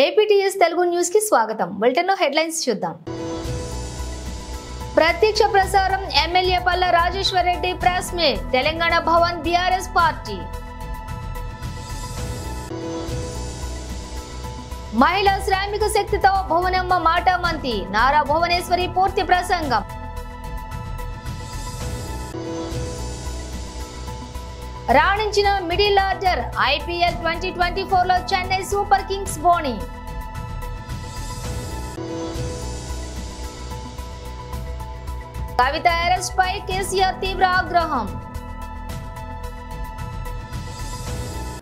APTS Telugu news కి స్వాగతం. Bulletin లో హెడ్లైన్స్ చూద్దాం. ప్రత్యక్ష ప్రసారం MLA Palla Rajeshwar Reddy press meet Telangana Bhavan BRS party. మహిళా శ్రామిక శక్తితో భువనమ్మ మాట మంతి నారా భువనేశ్వరి పూర్తి ప్రసంగం. రాణించిన మిడిల్ ఆర్డర్ ఐపీఎల్ 2024 లో చెన్నై సూపర్ కింగ్స్ బోణి. కవిత అరెస్ట్ పై కేసీఆర్ తీవ్ర ఆగ్రహం.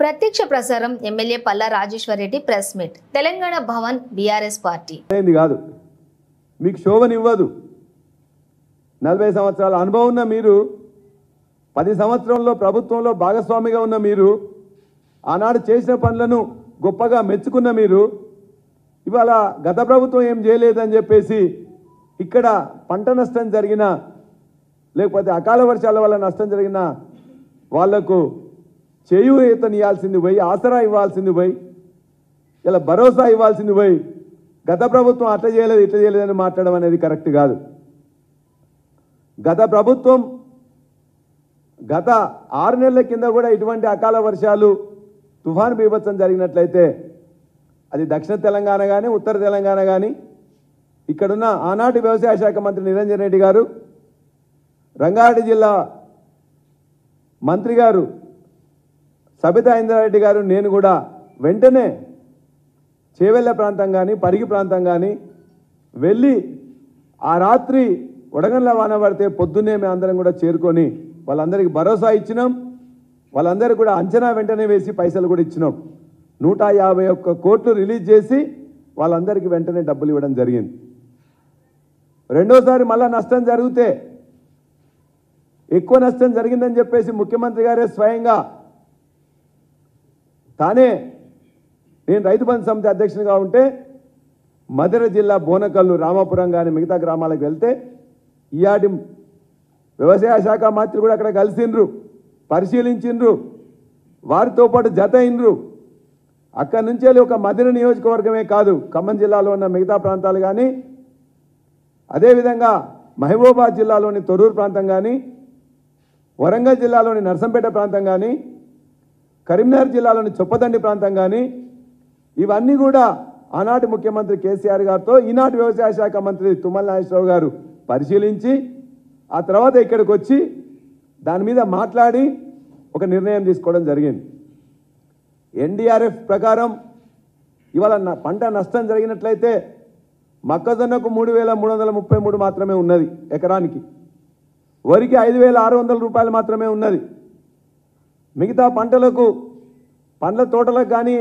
ప్రత్యక్ష ప్రసారం MLA Palla Rajeshwar Reddy press meet Telangana Bhavan BRS party. కాదు మీకు శోభనివ్వదు. 40 సంవత్సరాల అనుభవం ఉన్న మీరు, 10 సంవత్సరంలో ప్రభుత్వంలో భాగస్వామిగా ఉన్న మీరు, ఆనాడు చేసిన పనులను గొప్పగా మెచ్చుకున్న మీరు, ఇవాళ గత ప్రభుత్వం ఏం చేయలేదని చెప్పేసి ఇక్కడ పంట నష్టం జరిగిన, లేకపోతే అకాల వర్షాల వల్ల నష్టం జరిగిన వాళ్లకు చేయూతనియాల్సింది పోయి, ఆసరా ఇవ్వాల్సింది పోయి, ఇలా భరోసా ఇవ్వాల్సింది పోయి, గత ప్రభుత్వం అట్లా చేయలేదు ఇట్లా చేయలేదని మాట్లాడడం అనేది కరెక్ట్ కాదు. గత ప్రభుత్వం గత 6 నెలల కింద కూడా ఇటువంటి అకాల వర్షాలు, తుఫాను బీభత్సం జరిగినట్లయితే అది దక్షిణ తెలంగాణ కానీ ఉత్తర తెలంగాణ కానీ, ఇక్కడున్న ఆనాటి వ్యవసాయ శాఖ మంత్రి నిరంజన్ రెడ్డి గారు, రంగారెడ్డి జిల్లా మంత్రి గారు సబితా ఇంద్రారెడ్డి గారు, నేను కూడా వెంటనే చేవెళ్ళ ప్రాంతం కానీ పరిగి ప్రాంతం కానీ వెళ్ళి ఆ రాత్రి వడగండ్ల వాన పడితే పొద్దున్నే మేము అందరం కూడా చేరుకొని వాళ్ళందరికీ భరోసా ఇచ్చినాం. వాళ్ళందరికీ కూడా అంచనా వెంటనే వేసి పైసలు కూడా ఇచ్చినాం. 151 కోట్లు రిలీజ్ చేసి వాళ్ళందరికీ వెంటనే డబ్బులు ఇవ్వడం జరిగింది. రెండోసారి మళ్ళా నష్టం జరిగితే, ఎక్కువ నష్టం జరిగిందని చెప్పేసి ముఖ్యమంత్రి గారే స్వయంగా తానే, నేను రైతు బంధు సమితి అధ్యక్షునిగా ఉంటే మధుర జిల్లా బోనకల్లు, రామాపురం కానీ మిగతా గ్రామాలకు వెళ్తే ఈయాటి వ్యవసాయ శాఖ మంత్రి కూడా అక్కడ కలిసిండ్రు, పరిశీలించిండ్రు, వారితో పాటు జత అయినరు. అక్కడి నుంచి వెళ్ళి ఒక మధుర నియోజకవర్గమే కాదు, ఖమ్మం జిల్లాలో ఉన్న మిగతా ప్రాంతాలు కానీ, అదేవిధంగా మహబూబాబాద్ జిల్లాలోని తొర్రూరు ప్రాంతం కానీ, వరంగల్ జిల్లాలోని నర్సంపేట ప్రాంతం కానీ, కరీంనగర్ జిల్లాలోని చొప్పదండి ప్రాంతం కానీ, ఇవన్నీ కూడా ఆనాటి ముఖ్యమంత్రి కేసీఆర్ గారితో ఈనాటి వ్యవసాయ శాఖ మంత్రి తుమ్మల నాగేశ్వరరావు గారు పరిశీలించి ఆ తర్వాత ఇక్కడికి వచ్చి దాని మీద మాట్లాడి ఒక నిర్ణయం తీసుకోవడం జరిగింది. ఎన్డీఆర్ఎఫ్ ప్రకారం ఇవాళ పంట నష్టం జరిగినట్లయితే మొక్కజొన్నకు 3,333 మాత్రమే ఉన్నది ఎకరానికి, వరికి 5,600 రూపాయలు మాత్రమే ఉన్నది. మిగతా పంటలకు, పండ్ల తోటలకు కానీ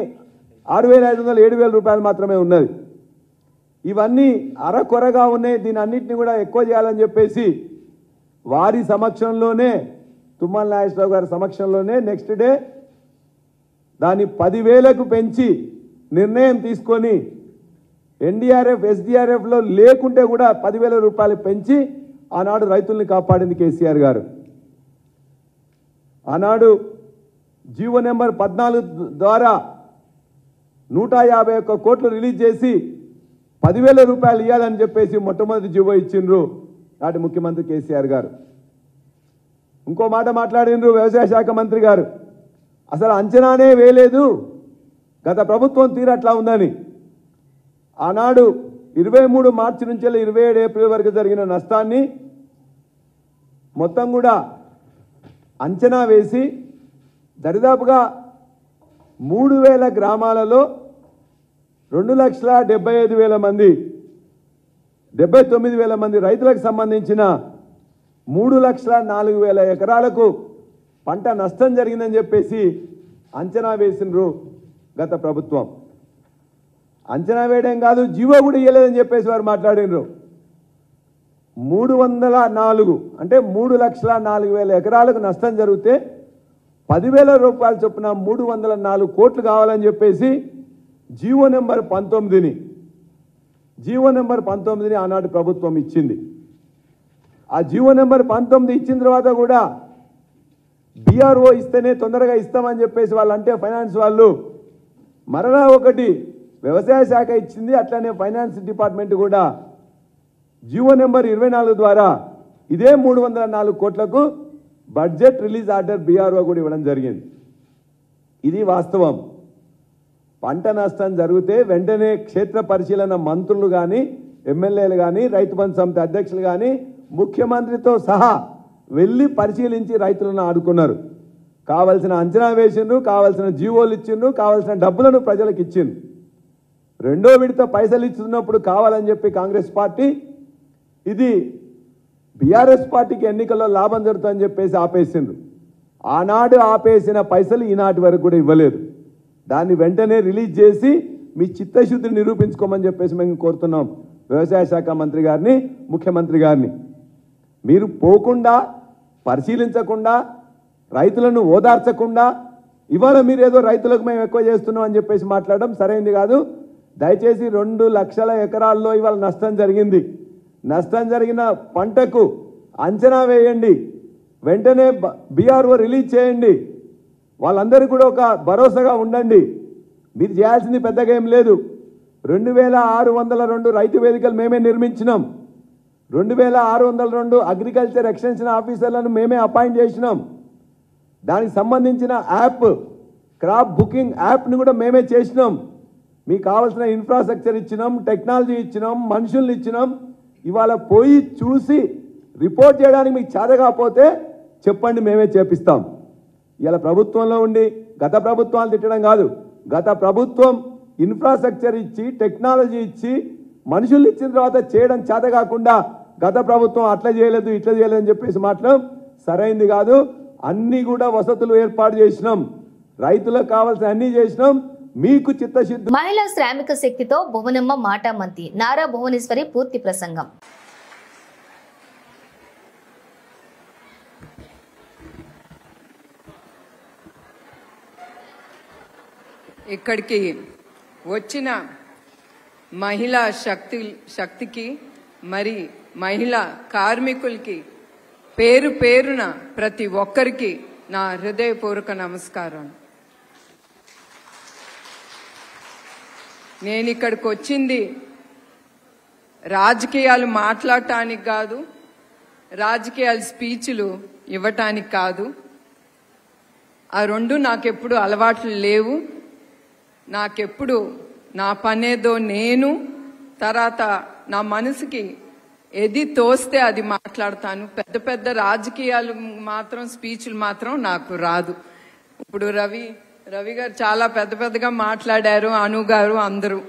6,500 7,000 రూపాయలు మాత్రమే ఉన్నది. ఇవన్నీ అరకొరగా ఉన్నాయి. దీని అన్నింటినీ కూడా ఎక్కువ చేయాలని చెప్పేసి వారి సమక్షంలోనే, తుమ్మల నాగేశ్వరరావు గారి సమక్షంలోనే నెక్స్ట్ డే దాన్ని 10,000కు పెంచి నిర్ణయం తీసుకొని, ఎన్డీఆర్ఎఫ్ ఎస్డీఆర్ఎఫ్లో లేకుంటే కూడా 10,000 రూపాయలు పెంచి ఆనాడు రైతుల్ని కాపాడింది కేసీఆర్ గారు. ఆనాడు జీవో నెంబర్ 14 ద్వారా 151 కోట్లు రిలీజ్ చేసి 10,000 రూపాయలు ఇవ్వాలని చెప్పేసి మొట్టమొదటి జీవో ఇచ్చిండ్రు నాటి ముఖ్యమంత్రి కేసీఆర్ గారు. ఇంకో మాట మాట్లాడిండ్రు వ్యవసాయ శాఖ మంత్రి గారు, అసలు అంచనానే వేయలేదు గత ప్రభుత్వం తీరు అట్లా ఉందని. ఆనాడు 23 మార్చి నుంచి 27 ఏప్రిల్ వరకు జరిగిన నష్టాన్ని మొత్తం కూడా అంచనా వేసి దరిదాపుగా 3,000 గ్రామాలలో 2,75,000 మంది, 79,000 మంది రైతులకు సంబంధించిన 3,04,000 ఎకరాలకు పంట నష్టం జరిగిందని చెప్పేసి అంచనా వేసినరు గత ప్రభుత్వం. అంచనా వేయడం కాదు, జీవో కూడా ఇవ్వలేదని చెప్పేసి వారు మాట్లాడినరు. 304 అంటే 3,04,000 ఎకరాలకు నష్టం జరిగితే 10,000 రూపాయలు చొప్పున 304 కోట్లు కావాలని చెప్పేసి జీవో నెంబర్ 19ని ఆనాటి ప్రభుత్వం ఇచ్చింది. ఆ జీవో నెంబర్ 19 ఇచ్చిన తర్వాత కూడా బీఆర్ఓ ఇస్తేనే తొందరగా ఇస్తామని చెప్పేసి వాళ్ళు అంటే ఫైనాన్స్ వాళ్ళు మరలా ఒకటి వ్యవసాయ శాఖ ఇచ్చింది, అట్లనే ఫైనాన్స్ డిపార్ట్మెంట్ కూడా జీవో నెంబర్ 24 ద్వారా ఇదే 304 కోట్లకు బడ్జెట్ రిలీజ్ ఆర్డర్ బీఆర్ఓ కూడా ఇవ్వడం జరిగింది. ఇది వాస్తవం. పంట నష్టం జరిగితే వెంటనే క్షేత్ర పరిశీలన మంత్రులు కానీ, ఎమ్మెల్యేలు కానీ, రైతు బంధు సమితి అధ్యక్షులు కానీ ముఖ్యమంత్రితో సహా వెళ్ళి పరిశీలించి రైతులను ఆడుకున్నారు. కావాల్సిన అంచనా వేసిండ్రు, కావాల్సిన జీవోలు ఇచ్చిండ్రు, కావాల్సిన డబ్బులను ప్రజలకు ఇచ్చిండ్రు. రెండో విడత పైసలు ఇస్తున్నప్పుడు కావాలని చెప్పి కాంగ్రెస్ పార్టీ ఇది బీఆర్ఎస్ పార్టీకి ఎన్నికల్లో లాభం జరుగుతుందని చెప్పేసి ఆపేసిండ్రు. ఆనాడు ఆపేసిన పైసలు ఈనాటి వరకు కూడా ఇవ్వలేదు. దాన్ని వెంటనే రిలీజ్ చేసి మీ చిత్తశుద్ధిని నిరూపించుకోమని చెప్పేసి మేము కోరుతున్నాం వ్యవసాయ శాఖ మంత్రి గారిని, ముఖ్యమంత్రి గారిని. మీరు పోకుండా, పరిశీలించకుండా, రైతులను ఓదార్చకుండా ఇవాళ మీరు ఏదో రైతులకు మేము ఎక్కువ చేస్తున్నాం అని చెప్పేసి మాట్లాడడం సరైనది కాదు. దయచేసి 2 లక్షల ఎకరాల్లో ఇవాళ నష్టం జరిగింది. నష్టం జరిగిన పంటకు అంచనా వేయండి, వెంటనే బీఆర్ఓ రిలీజ్ చేయండి, వాళ్ళందరూ కూడా ఒక భరోసాగా ఉండండి. మీరు చేయాల్సింది పెద్దగా ఏం లేదు. 2602 రైతు వేదికలు మేమే నిర్మించినాం. 2602 అగ్రికల్చర్ ఎక్స్టెన్షన్ ఆఫీసర్లను మేమే అపాయింట్ చేసినాం. దానికి సంబంధించిన యాప్, క్రాప్ బుకింగ్ యాప్ని కూడా మేమే చేసినాం. మీకు కావాల్సిన ఇన్ఫ్రాస్ట్రక్చర్ ఇచ్చినాం, టెక్నాలజీ ఇచ్చినాం, మనుషుల్ని ఇచ్చినాం. ఇవాళ పోయి చూసి రిపోర్ట్ చేయడానికి మీకు చేత కాకపోతే చెప్పండి, మేమే చేపిస్తాం. ఇలా ప్రభుత్వంలో ఉండి గత ప్రభుత్వాలు తిట్టడం కాదు. గత ప్రభుత్వం ఇన్ఫ్రాస్ట్రక్చర్ ఇచ్చి, టెక్నాలజీ ఇచ్చి, మనుషులు ఇచ్చిన తర్వాత చేయడం చేత కాకుండా గత ప్రభుత్వం అట్లా చేయలేదు, ఇట్లా చేయలేదు అని చెప్పేసి మాట్లాడడం సరైంది కాదు. అన్ని కూడా వసతులు ఏర్పాటు చేసినాం, రైతులకు కావాల్సిన అన్ని చేసినాం. మీకు చిత్తశుద్ధి. మహిళా శ్రామిక శక్తితో భువనమ్మ మాటామంతి, నారా భువనేశ్వరి పూర్తి ప్రసంగం. ఇక్కడికి వచ్చిన మహిళా శక్తికి మరి మహిళా కార్మికులకి పేరు పేరున ప్రతి ఒక్కరికి నా హృదయపూర్వక నమస్కారం. నేను ఇక్కడికి వచ్చింది రాజకీయాలు మాట్లాడటానికి కాదు, రాజకీయాల స్పీచ్లు ఇవ్వటానికి కాదు. ఆ రెండు నాకెప్పుడు అలవాట్లు లేవు. నాకెప్పుడు నా పనేదో నేను, తర్వాత నా మనసుకి ఏది తోస్తే అది మాట్లాడతాను. పెద్ద పెద్ద రాజకీయాలు మాత్రం, స్పీచ్లు మాత్రం నాకు రాదు. ఇప్పుడు రవి గారు చాలా పెద్ద పెద్దగా మాట్లాడారు, అను గారు అందరూ.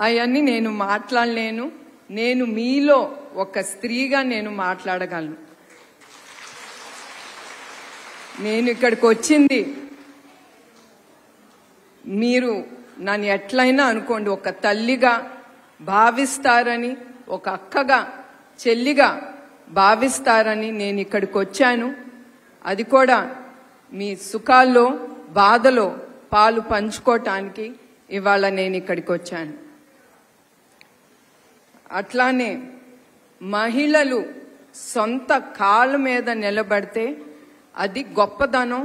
అవన్నీ నేను మాట్లాడలేను. నేను మీలో ఒక స్త్రీగా నేను మాట్లాడగలను. నేను ఇక్కడికి వచ్చింది, మీరు నన్ను ఎట్లయినా అనుకోండి, ఒక తల్లిగా భావిస్తారని, ఒక అక్కగా, చెల్లిగా భావిస్తారని నేను ఇక్కడికి వచ్చాను. అది కూడా మీ సుఖాల్లో, బాధలో పాలు పంచుకోవటానికి ఇవాళ నేను ఇక్కడికి వచ్చాను. అట్లానే మహిళలు సొంత కాళ్ళ మీద నిలబడితే అది గొప్పదనం,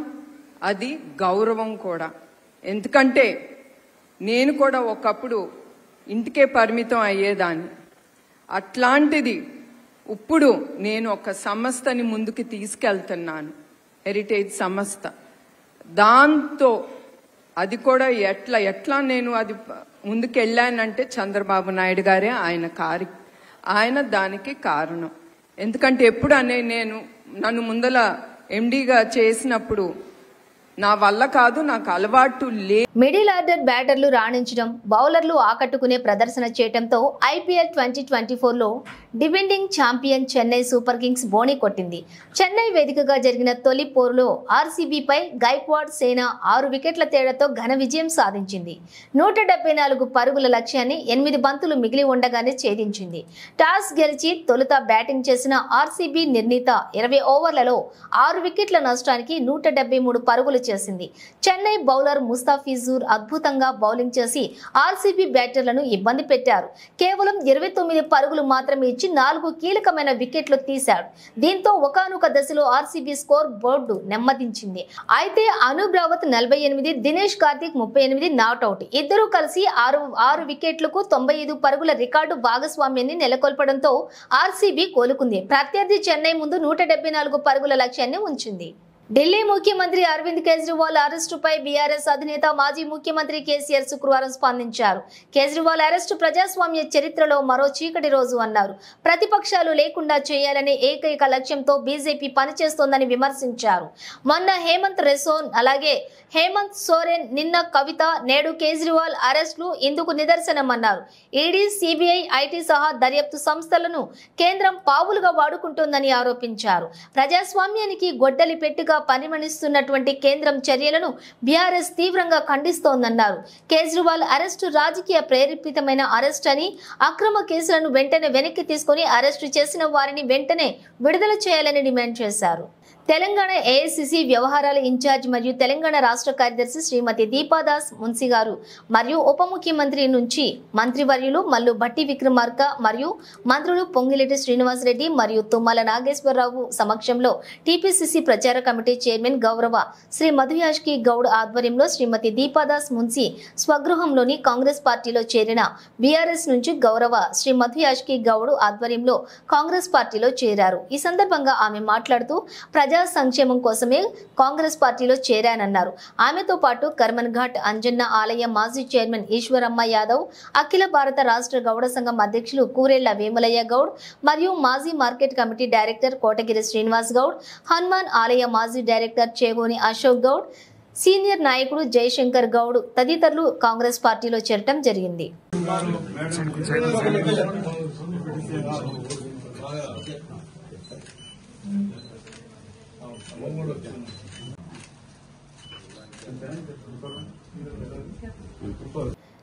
అది గౌరవం కూడా. ఎందుకంటే నేను కూడా ఒకప్పుడు ఇంటికే పరిమితం అయ్యేదాన్ని. అట్లాంటిది ఇప్పుడు నేను ఒక సంస్థని ముందుకు తీసుకెళ్తున్నాను, హెరిటేజ్ సంస్థ. దాంతో అది కూడా ఎట్లా నేను అది ముందుకెళ్ళానంటే చంద్రబాబు నాయుడు గారే ఆయన దానికి కారణం. ఎందుకంటే ఎప్పుడు నన్ను ముందల ఎండీగా చేసినప్పుడు నా వల్ల కాదు, నాకు అలవాటు లే. మిడిల్ ఆర్డర్ బ్యాటర్లు రాణించడం, బౌలర్లు ఆకట్టుకునే ప్రదర్శన చేయడంతో ఐపీఎల్ 2024లో defending champion Chennai Super Kings బోణి కొట్టింది. చెన్నై వేదికగా జరిగిన తొలి పోరులో ఆర్సీబీపై గైక్వాడ్ సేన 6 వికెట్ల తేడాతో ఘన విజయం సాధించింది. 174 పరుగుల లక్ష్యాన్ని 8 బంతులు మిగిలి ఉండగానే ఛేదించింది. టాస్ గెలిచి తొలుత బ్యాటింగ్ చేసిన ఆర్సీబీ నిర్ణీత 20 ఓవర్లలో 6 వికెట్ల నష్టానికి 173 పరుగులు చేసింది. చెన్నై బౌలర్ ముస్తాఫిజుర్ అద్భుతంగా బౌలింగ్ చేసి ఆర్సీబీ బ్యాటర్లను ఇబ్బంది పెట్టారు. కేవలం 29 పరుగులు మాత్రమే ఇచ్చి 4 కీలకమైన వికెట్లు తీశాడు. దీంతో ఒకానొక దశలో ఆర్సీబీ స్కోర్ బోర్డు నెమ్మదించింది. అయితే అనూప్ రావత్ 48, దినేష్ కార్తిక్ 38 నాట్అవుట్. ఇద్దరూ కలిసి 6 వికెట్లకు 95 పరుగుల రికార్డు భాగస్వామ్యాన్ని నెలకొల్పడంతో ఆర్సీబీ కోలుకుంది. ప్రత్యర్థి చెన్నై ముందు 174 పరుగుల లక్ష్యాన్ని ఉంచింది. ఢిల్లీ ముఖ్యమంత్రి అరవింద్ కేజ్రీవాల్ అరెస్టుపై బీఆర్ఎస్ అధినేత మాజీ ముఖ్యమంత్రి కేసీఆర్ శుక్రవారం స్పందించారు. కేజ్రీవాల్ అరెస్టు ప్రజాస్వామ్య చరిత్రలో మరో చీకటి రోజు అన్నారు. ప్రతిపక్షాలు లేకుండా చేయాలనే ఏకైక లక్ష్యంతో బీజేపీ పనిచేస్తోందని విమర్శించారు. మొన్న హేమంత్ సోరెన్, నిన్న కవిత, నేడు కేజ్రీవాల్ అరెస్టులు ఇందుకు నిదర్శనమన్నారు. ఈడీ, సిబిఐ, ఐటీ సహా దర్యాప్తు సంస్థలను కేంద్రం పావులుగా వాడుకుంటోందని ఆరోపించారు. ప్రజాస్వామ్యానికి గొడ్డలి పెట్టిగా పరిగణిస్తున్నటువంటి కేంద్రం చర్యలను బీఆర్ఎస్ తీవ్రంగా ఖండిస్తోందన్నారు. కేజ్రీవాల్ అరెస్టు రాజకీయ ప్రేరేపితమైన అరెస్ట్ అని, అక్రమ కేసులను వెంటనే వెనక్కి తీసుకుని అరెస్టు చేసిన వారిని వెంటనే విడుదల చేయాలని డిమాండ్ చేశారు. తెలంగాణ ఏఐసిసి వ్యవహారాల ఇన్ఛార్జ్ మరియు తెలంగాణ రాష్ట్ర కార్యదర్శి శ్రీమతి దీపాదాస్ మున్సి గారు మరియు ఉప ముఖ్యమంత్రి నుంచి మంత్రివర్యులు మల్లు భట్టి విక్రమార్క మరియు మంత్రులు పొంగిరెడ్డి శ్రీనివాసరెడ్డి మరియు తుమ్మల నాగేశ్వరరావు సమక్షంలో టీపీసీసీ ప్రచార కమిటీ చైర్మన్ గౌరవ శ్రీ మధుయాష్కి గౌడ్ ఆధ్వర్యంలో శ్రీమతి దీపాదాస్ మున్సి స్వగృహంలోని కాంగ్రెస్ పార్టీలో చేరిన బీఆర్ఎస్ నుంచి గౌరవ శ్రీ మధుయాష్కి గౌడ్ ఆధ్వర్యంలో కాంగ్రెస్ పార్టీలో చేరారు. ఈ సందర్భంగా ఆమె మాట్లాడుతూ ప్రజా సంక్షేమం కోసమే కాంగ్రెస్ పార్టీలో చేరానన్నారు. ఆమెతో పాటు కర్మన్ ఘాట్ అంజన్న ఆలయ మాజీ చైర్మన్ ఈశ్వరమ్మ యాదవ్, అఖిల భారత రాష్ట్ర గౌడ సంఘం అధ్యక్షులు కూరెళ్ల వేములయ్య గౌడ్ మరియు మాజీ market committee director Kotagiri Srinivas Goud, Hanuman ఆలయ మాజీ డైరెక్టర్ చేగోని అశోక్ గౌడ్, సీనియర్ నాయకుడు జయశంకర్ గౌడ్ తదితరులు కాంగ్రెస్ పార్టీలో చేరటం జరిగింది.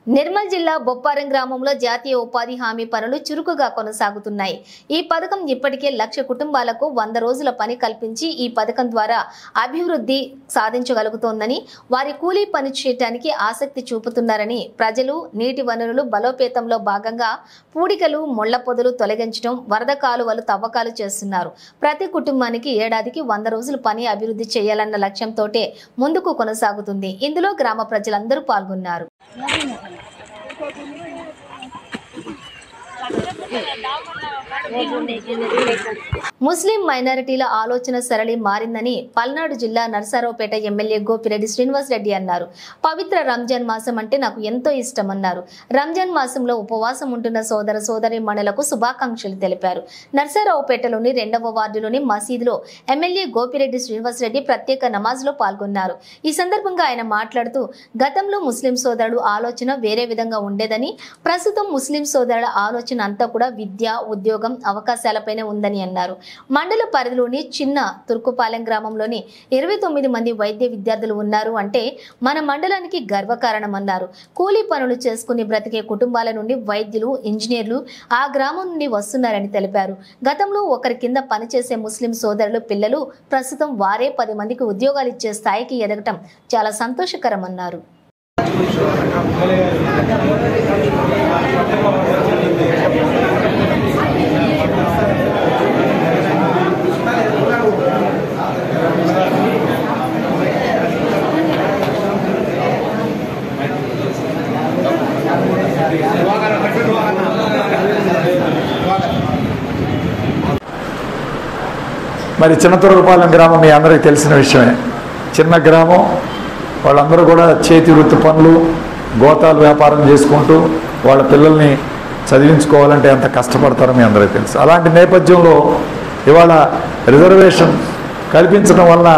నిర్మల్ జిల్లా బొప్పారం గ్రామంలో జాతీయ ఉపాధి హామీ పనులు చురుకుగా కొనసాగుతున్నాయి. ఈ పథకం ఇప్పటికే 1,00,000 కుటుంబాలకు 100 రోజుల పని కల్పించి ఈ పథకం ద్వారా అభివృద్ధి సాధించగలుగుతోందని, వారి కూలీ పని చేయడానికి ఆసక్తి చూపుతున్నారని, ప్రజలు నీటి వనరులు బలోపేతంలో భాగంగా పూడికలు, ముళ్ల పొదలు తొలగించడం, వరద కాలువలు తవ్వకాలు చేస్తున్నారు. ప్రతి కుటుంబానికి ఏడాదికి 100 రోజుల పని అభివృద్ధి చేయాలన్న లక్ష్యంతోటే ముందుకు కొనసాగుతుంది. ఇందులో గ్రామ ప్రజలందరూ పాల్గొన్నారు. ముస్లిం మైనారిటీల ఆలోచన సరళి మారిందని పల్నాడు జిల్లా నర్సారావుపేట ఎమ్మెల్యే గోపిరెడ్డి శ్రీనివాసరెడ్డి అన్నారు. పవిత్ర రంజాన్ మాసం అంటే నాకు ఎంతో ఇష్టమన్నారు. రంజాన్ మాసంలో ఉపవాసం ఉంటున్న సోదర సోదరీమణులకు శుభాకాంక్షలు తెలిపారు. నర్సారావుపేటలోని 2వ వార్డులోని మసీదులో ఎమ్మెల్యే గోపిరెడ్డి శ్రీనివాసరెడ్డి ప్రత్యేక నమాజ్లో పాల్గొన్నారు. ఈ సందర్భంగా ఆయన మాట్లాడుతూ, గతంలో ముస్లిం సోదరుడు ఆలోచన వేరే విధంగా ఉండేదని, ప్రస్తుతం ముస్లిం సోదరుల ఆలోచన అంతా కూడా విద్య, ఉద్యోగం, అవకాశాలపైనే ఉందని అన్నారు. మండల పరిధిలోని చిన్న తుర్కుపాలెం గ్రామంలోని 29 మంది వైద్య విద్యార్థులు ఉన్నారు అంటే మన మండలానికి గర్వకారణమన్నారు. కూలీ పనులు చేసుకుని బ్రతికే కుటుంబాల నుండి వైద్యులు, ఇంజనీర్లు ఆ గ్రామం నుండి వస్తున్నారని తెలిపారు. గతంలో ఒకరి కింద పనిచేసే ముస్లిం సోదరులు పిల్లలు ప్రస్తుతం వారే 10 మందికి ఉద్యోగాలు ఇచ్చే స్థాయికి ఎదగటం చాలా సంతోషకరమన్నారు. మరి చిన్న తుర్కుపాలెం గ్రామం మీ అందరికీ తెలిసిన విషయమే. చిన్న గ్రామం, వాళ్ళందరూ కూడా చేతి వృత్తి పనులు, గోతాలు వ్యాపారం చేసుకుంటూ వాళ్ళ పిల్లల్ని చదివించుకోవాలంటే ఎంత కష్టపడతారో మీ అందరికీ తెలుసు. అలాంటి నేపథ్యంలో ఇవాళ రిజర్వేషన్ కల్పించడం వల్ల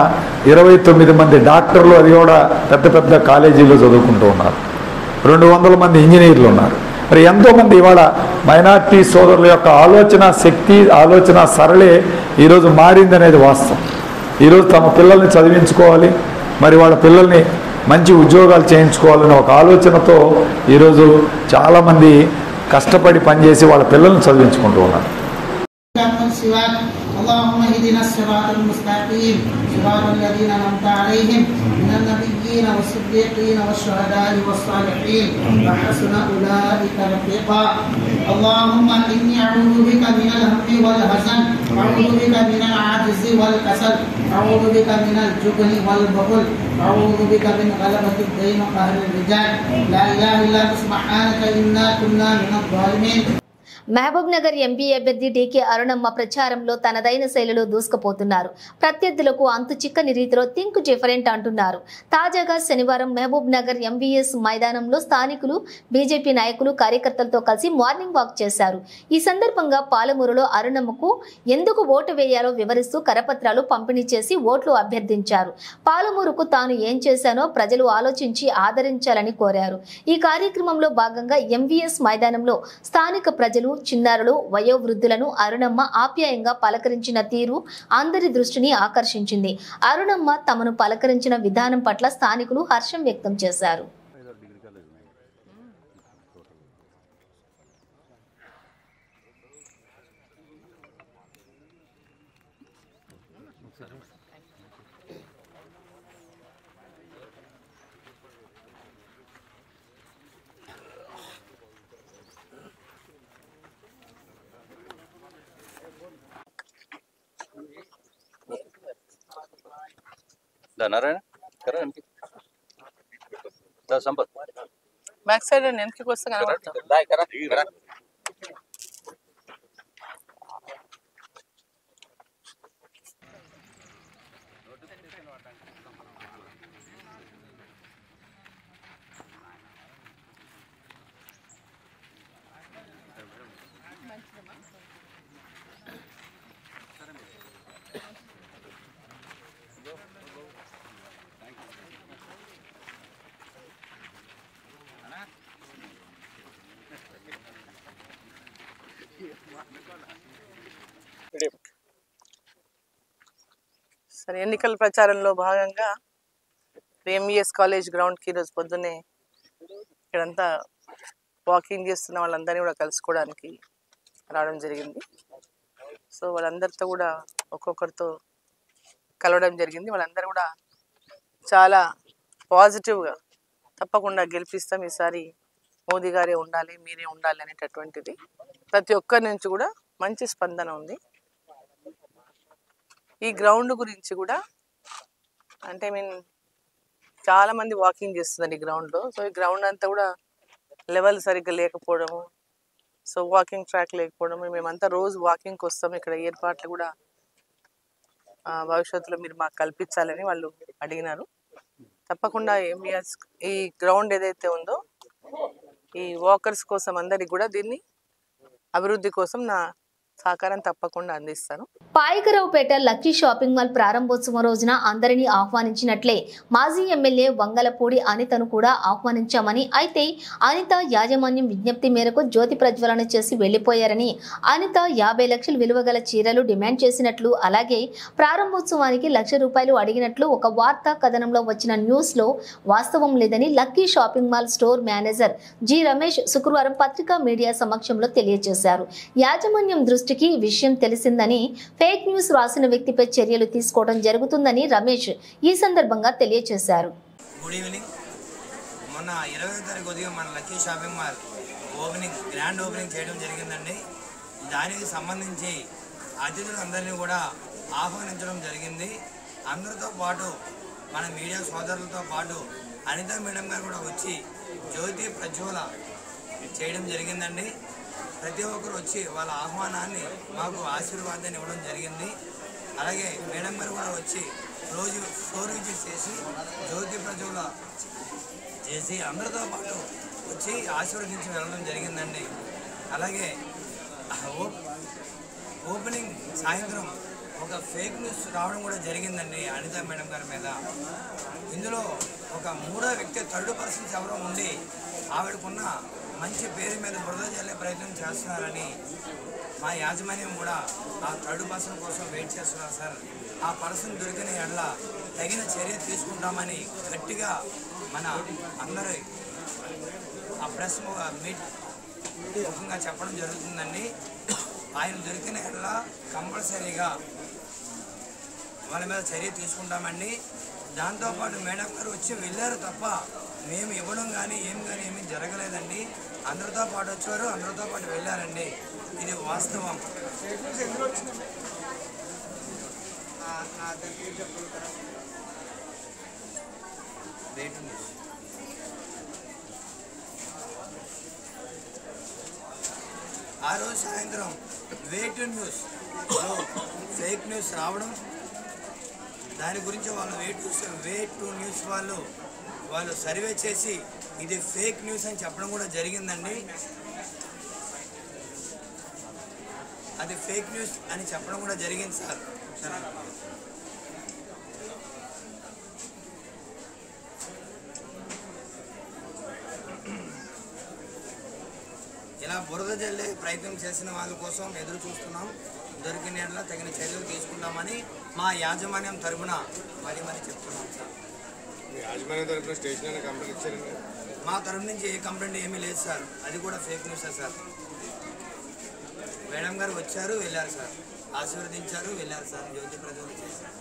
29 మంది డాక్టర్లు, అది కూడా పెద్ద పెద్ద కాలేజీలో చదువుకుంటూ ఉన్నారు. 200 మంది ఇంజనీర్లు ఉన్నారు. మరి ఎంతోమంది ఇవాళ మైనార్టీ సోదరుల యొక్క ఆలోచన శక్తి, ఆలోచన సరళే ఈరోజు మారిందనేది వాస్తవం. ఈరోజు తమ పిల్లల్ని చదివించుకోవాలి, మరి వాళ్ళ పిల్లల్ని మంచి ఉద్యోగాలు చేయించుకోవాలనే ఒక ఆలోచనతో ఈరోజు చాలామంది కష్టపడి పనిచేసి వాళ్ళ పిల్లల్ని చదివించుకుంటూ ఉన్నారు. اللهم اهدنا الصراط المستقيم صراط الذين أنعمت عليهم من النبيين والصديقين والشهداء والصالحين وحسن أولئك رفيقا. اللهم إني أعوذ بك من الهم والحزن، أعوذ بك من العجز والكسل، أعوذ بك من الجبن والبخل، أعوذ بك من غلبة الدين وقهر الرجال. لا إله إلا أنت سبحانك إنا كنا من الظالمين. మహబూబ్ నగర్ ఎంపీ అభ్యర్థి డీకే అరుణమ్మ ప్రచారంలో తనదైన శైలిలో దూసుకుపోతున్నారు. ప్రత్యర్థులకు అంతు చిక్కని రీతిలో థింక్ డిఫరెంట్ అంటున్నారు. తాజాగా శనివారం మహబూబ్ నగర్ ఎంవీఎస్ మైదానంలో స్థానికులు బీజేపీ నాయకులు కార్యకర్తలతో కలిసి మార్నింగ్ వాక్ చేశారు. ఈ సందర్భంగా పాలమూరులో అరుణమ్మకు ఎందుకు ఓటు వేయాలో వివరిస్తూ కరపత్రాలు పంపిణీ చేసి ఓట్లు అభ్యర్థించారు. పాలమూరుకు తాను ఏం చేశానో ప్రజలు ఆలోచించి ఆదరించాలని కోరారు. ఈ కార్యక్రమంలో భాగంగా ఎంవీఎస్ మైదానంలో స్థానిక ప్రజలు, చిన్నారులు, వయోవృద్ధులను అరుణమ్మ ఆప్యాయంగా పలకరించిన తీరు అందరి దృష్టిని ఆకర్షించింది. అరుణమ్మ తమను పలకరించిన విధానం పట్ల స్థానికులు హర్షం వ్యక్తం చేశారు. नारायण करा संपत बैक साइड వెనక్కి వస్తే కనబడుతుంది. दाय करा సరే, ఎన్నికల ప్రచారంలో భాగంగా ఎంఈఎస్ కాలేజ్ గ్రౌండ్కి ఈరోజు పొద్దున్నే ఇక్కడంతా వాకింగ్ చేస్తున్న వాళ్ళందరినీ కూడా కలుసుకోవడానికి రావడం జరిగింది. సో వాళ్ళందరితో కూడా ఒక్కొక్కరితో కలవడం జరిగింది. వాళ్ళందరూ కూడా చాలా పాజిటివ్గా తప్పకుండా గెలిపిస్తాం, ఈసారి మోదీ గారే ఉండాలి, మీరే ఉండాలి అనేటటువంటిది ప్రతి ఒక్కరి నుంచి కూడా మంచి స్పందన ఉంది. ఈ గ్రౌండ్ గురించి కూడా అంటే చాలా మంది వాకింగ్ చేస్తున్నారు ఈ గ్రౌండ్లో. సో ఈ గ్రౌండ్ అంతా కూడా లెవెల్ సరిగ్గా లేకపోవడము, సో వాకింగ్ ట్రాక్ లేకపోవడము, మేమంతా రోజు వాకింగ్కి వస్తాము. ఇక్కడ ఏర్పాట్లు కూడా భవిష్యత్తులో మీరు మాకు కల్పించాలని వాళ్ళు అడిగినారు. తప్పకుండా ఈ గ్రౌండ్ ఏదైతే ఉందో ఈ వాకర్స్ కోసం అందరికి కూడా దీన్ని అభివృద్ధి కోసం నా సహకారం తప్పకుండా అందిస్తాను. పాయకరావుపేట లక్కీ షాపింగ్ మాల్ ప్రారంభోత్సవం రోజున అందరినీ ఆహ్వానించినట్లే మాజీ ఎమ్మెల్యే వంగలపూడి అనితను కూడా ఆహ్వానించామని, అయితే అనిత యాజమాన్యం విజ్ఞప్తి మేరకు జ్యోతి ప్రజ్వలన చేసి వెళ్లిపోయారని, అనిత 50 లక్షల విలువ గల చీరలు డిమాండ్ చేసినట్లు, అలాగే ప్రారంభోత్సవానికి ₹1,00,000 అడిగినట్లు ఒక వార్తా కథనంలో వచ్చిన న్యూస్ లో వాస్తవం లేదని lucky shopping mall store manager G Ramesh శుక్రవారం పత్రికా మీడియా సమక్షంలో తెలియజేశారు. యాజమాన్యం దృష్టికి విషయం తెలిసిందని, ఫేక్ న్యూస్ రాసిన వ్యక్తిపై చర్యలు తీసుకోవడం జరుగుతుందని రమేష్ ఈ సందర్భంగా తెలియజేశారు. Good evening. మొన్న 20వ తారీఖు ఉదయం మన lucky shopping mall grand opening చేయడం జరిగిందండి. దానికి సంబంధించి అతిథులందరినీ కూడా ఆహ్వానించడం జరిగింది. అందరితో పాటు మన మీడియా సోదరులతో పాటు అనిత మేడం గారు కూడా వచ్చి జ్యోతి ప్రజ్వల చేయడం జరిగిందండి. ప్రతి ఒక్కరు వచ్చి వాళ్ళ ఆహ్వానాన్ని మాకు ఆశీర్వాదాన్ని ఇవ్వడం జరిగింది. అలాగే మేడం గారు కూడా వచ్చి రోజు స్టోర్ విజిట్ చేసి జ్యోతి ప్రజ్వల చేసి అందరితో పాటు వచ్చి ఆశీర్వదించి వెళ్ళడం జరిగిందండి. అలాగే ఓపెనింగ్ సాయంత్రం ఒక ఫేక్ న్యూస్ రావడం కూడా జరిగిందండి అనిత మేడం గారి మీద. ఇందులో ఒక మూడో వ్యక్తి థర్డ్ పర్సన్స్ ఎవరో ఉండి ఆవిడకున్న మంచి పేరు మీద బురద చల్లే ప్రయత్నం చేస్తున్నారని మా యాజమాన్యం కూడా ఆ థర్డ్ పర్సన్ కోసం వెయిట్ చేస్తున్నారు సార్. ఆ పర్సన్ దొరికిన ఎడల తగిన చర్య తీసుకుంటామని గట్టిగా మన అందరూ ఆ ప్రెస్ మీట్ ముఖ్యంగా చెప్పడం జరుగుతుందండి. ఆయన దొరికిన ఎట్లా కంపల్సరీగా వాళ్ళ మీద చర్య తీసుకుంటామండి. దాంతోపాటు మేడం గారు వచ్చి వెళ్ళారు తప్ప మేము ఇవ్వడం కానీ ఏమీ జరగలేదండి. అందరితో పాటు వచ్చారు, అందరితో పాటు వెళ్ళారండి. ఇది వాస్తవం. ఆ రోజు సాయంత్రం వే2 న్యూస్లో ఫేక్ న్యూస్ రావడం, దాని గురించి వాళ్ళు వే2 న్యూస్ వాళ్ళు సర్వే చేసి ఇది ఫేక్ న్యూస్ అని చెప్పడం కూడా జరిగిందండి. అది ఫేక్ న్యూస్ అని చెప్పడం కూడా జరిగింది సార్. ఇలా బురద జల్లే ప్రయత్నం చేసిన వాళ్ళ కోసం ఎదురు చూస్తున్నాం. దొరికిన ఎడల తగిన చర్యలు తీసుకుంటామని మా యాజమాన్యం తరఫున మరీ చెప్తున్నాం సార్. యాజమాన్యం తరఫున స్టేషన్ కంప్లైంట్ ఇచ్చారండి? మా తరఫు నుంచి ఏ కంప్లైంట్ ఏమీ లేదు సార్. అది కూడా ఫేక్ న్యూసే సార్. మేడం గారు వచ్చారు, వెళ్ళారు సార్, ఆశీర్వదించారు, వెళ్ళారు సార్, జ్యోతి ప్రజలు చేశారు.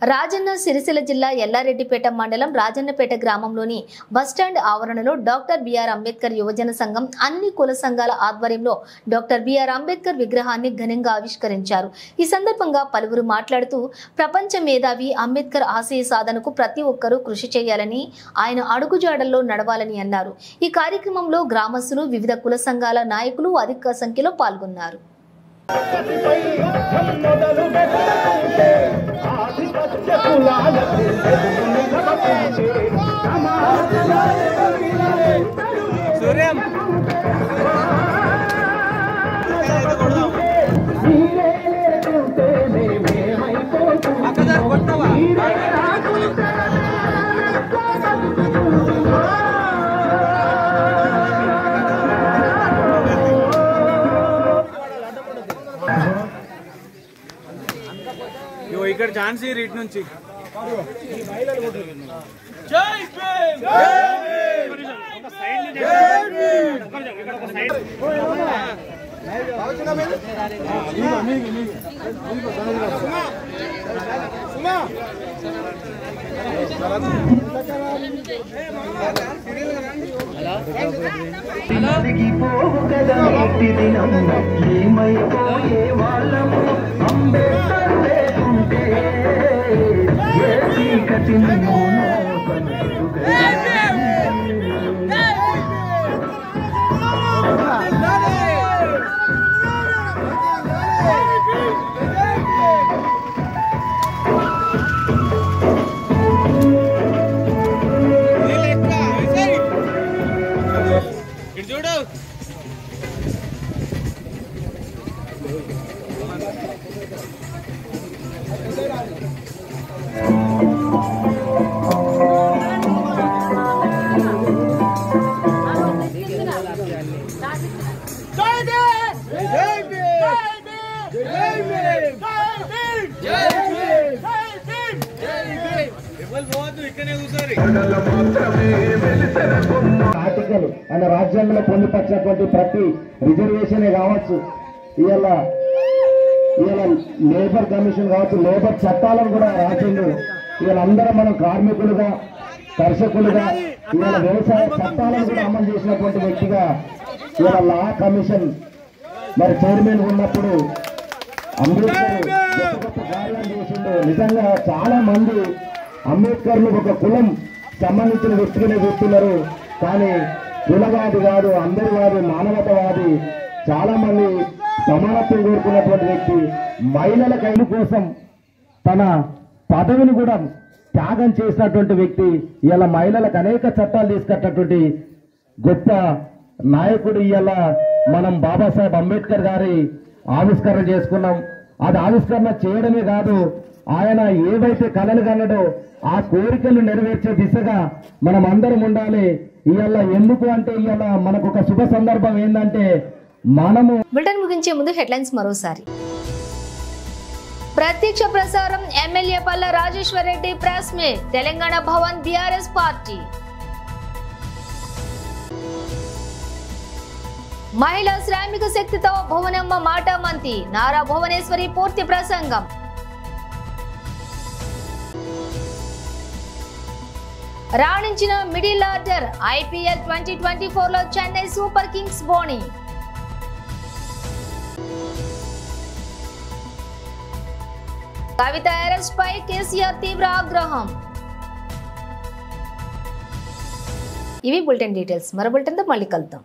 రాజన్న సిరిసిల్ల జిల్లా ఎల్లారెడ్డిపేట మండలం రాజన్నపేట గ్రామంలోని బస్టాండ్ ఆవరణలో డాక్టర్ బిఆర్ అంబేద్కర్ యువజన సంఘం అన్ని కుల సంఘాల ఆధ్వర్యంలో డాక్టర్ బిఆర్ అంబేద్కర్ విగ్రహాన్ని ఘనంగా ఆవిష్కరించారు. ఈ సందర్భంగా పలువురు మాట్లాడుతూ ప్రపంచ మేధావి అంబేద్కర్ ఆశయ సాధనకు ప్రతి ఒక్కరూ కృషి చేయాలని, ఆయన అడుగుజాడల్లో నడవాలని అన్నారు. ఈ కార్యక్రమంలో గ్రామస్తులు, వివిధ కుల సంఘాల నాయకులు అధిక సంఖ్యలో పాల్గొన్నారు. ఇక్కడ ఝాన్సీ రీట్ నుంచి ఆర్టికల్ ఆయన రాజ్యాంగంలో పొందుపరిచినటువంటి ప్రతి రిజర్వేషనే కావచ్చు, ఇవాళ లేబర్ కమిషన్ కావచ్చు, లేబర్ చట్టాలను కూడా రాసిండు. ఇవాళ అందరం మనం కార్మికులుగా, కర్షకులుగా, ఇవాళ వ్యవసాయ చట్టాలను కూడా అమలు చేసినటువంటి వ్యక్తిగా ఇవాళ లా కమిషన్ మరి చైర్మన్ ఉన్నప్పుడు అంబేద్కర్ గొప్ప గొప్ప కార్యాలు చేసిండు. నిజంగా చాలా మంది అంబేద్కర్లు ఒక కులం సంబంధించిన వ్యక్తిగానే చూస్తున్నారు, కానీ కులవాది కాదు, అందరి వాది, మానవతవాది, చాలా మంది సమానత్వం కోరుకున్నటువంటి వ్యక్తి. మహిళల కైలు కోసం తన పదవిని కూడా త్యాగం చేసినటువంటి వ్యక్తి. ఇలా మహిళలకు అనేక చట్టాలు తీసుకొచ్చినటువంటి గొప్ప నాయకుడు. ఇవాళ మనం బాబాసాహెబ్ అంబేద్కర్ గారి ఆవిష్కరణ చేసుకున్నాం. అది ఆవిష్కరణ చేయడమే కాదు, ఆయన ఏవైతే కలలు కన్నాడో ఆ కోరికలు నెరవేర్చే దిశగా మనం అందరం ఉండాలి. ఇవాళ ఎందుకు అంటే ఇవాళ మనకు ఒక శుభ సందర్భం ఏంటంటే మనము. బులెటిన్ ముగించే ముందు హెడ్లైన్స్ మరోసారి. ప్రత్యక్ష ప్రసారం MLA Palla Rajeshwar Reddy press meet Telangana Bhavan BRS party. మహిళా శ్రామిక శక్తితో భువనమ్మ మాటామంతి నారా భువనేశ్వరి పూర్తి ప్రసంగం. రాణించిన మిడిల్ ఆర్డర్ ఐపీఎల్ 2024లో చెన్నై సూపర్ కింగ్స్ బోణి. కవిత అరెస్ట్ పై కేసీఆర్ తీవ్ర ఆగ్రహం. ఇవి బులెటిన్ డీటెయిల్స్. మరో బులెటిన్తో మళ్ళీ కలుద్దాం.